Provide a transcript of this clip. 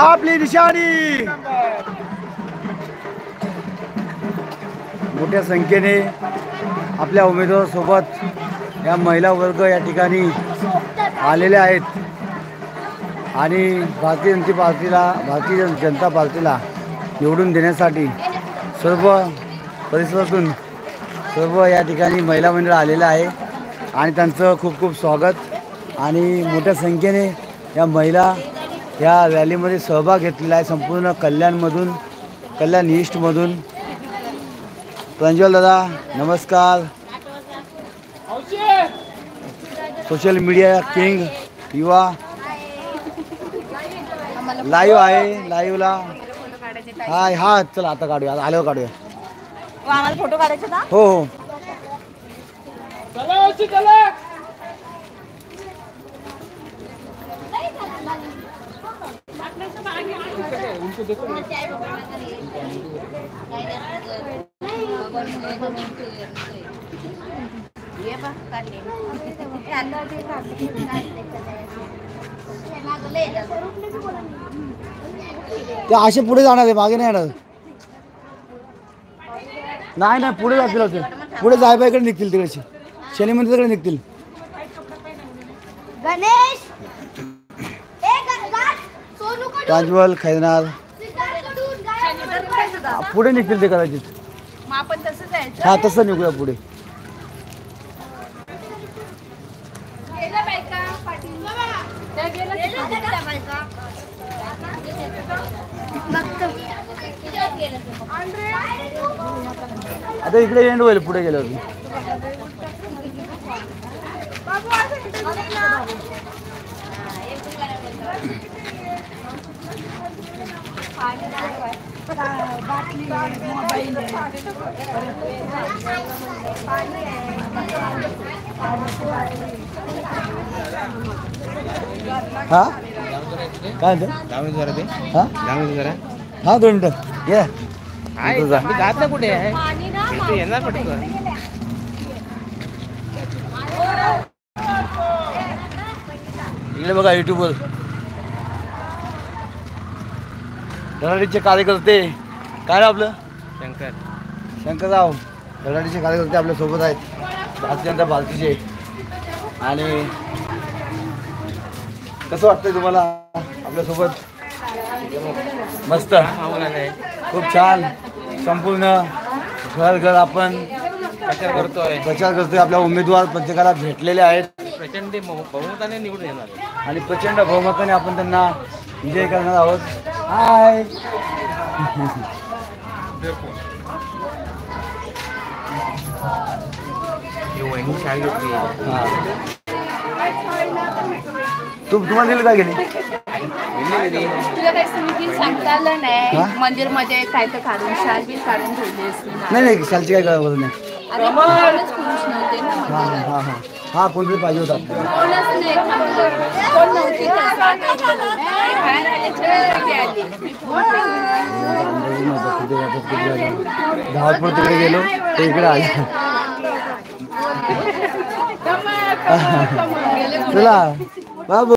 आपली निशाणी। मोठ्या संख्येने आपल्या उमेदवारासोबत या महिला वर्ग या ठिकाणी आलेले आहेत आणि भारतीय जनता पार्टीला निवडून देण्यासाठी सर्व परिसरातून सर्व या ठिकाणी महिला मंडळ आलेलं आहे आणि त्यांचं खूप खूप स्वागत। आणि मोठ्या संख्येने या महिला या रॅलीमध्ये सहभाग घेतलेला आहे संपूर्ण कल्याणमधून, कल्याण ईस्टमधून। प्रज्वल दादा नमस्कार। सोशल मीडिया किंग युवा लाईव्ह आहे, लाईव्हला हाय। हा चला आता काढूया, आल्यावर काढूया। आम्हाला फोटो काढायचे ना? हो हो ते असे पुढे जाणार आहे, मागे नाही येणार। नाही पुढे जातील होते, पुढे जायबाईकडे निघतील, तिकडे शनी मंदिराकडे निघतील। गणेश प्रज्वल खैरनार पुढे निघतील ते कदाचित। आपण तसं जायचं। हा तसं निघूया पुढे। आता इकडे एंड होईल पुढे गेल्यावर। हा काय म्हणते? हा 2 मिनिटं ये। कुठे आहे? इकडे बघा युट्यूबवर धडाडीचे कार्यकर्ते। काय आपलं शंकरराव धडाडीचे कार्यकर्ते आपल्या सोबत आहेत, भारतीय जनता पार्टीचे। आणि कसं वाटतंय तुम्हाला आपल्यासोबत? मस्त, खूप छान। संपूर्ण घर आपण प्रचार करतोय। आपल्या उमेदवार प्रत्येकाला भेटलेले आहेत, प्रचंड बहुमताने निवडून येणार आणि प्रचंड बहुमताने आपण त्यांना विजय करणार आहोत। हाय तुम्हाला दिलं काय गेली? तुला काही समिती सांगता आलं नाही? मंदिर मध्ये काय तर काढून शाल बिल काढून ठेवलेस नाही शालची काय गरज नाही। पुरुष नव्हते ना मंदिरात। हा हा हा कोणतरी पाहिजे होता। कोणच नाही, कोण नव्हती बाहेर आले। धावपळ तिकडे गेलो ते इकडे आले। चला बाबू।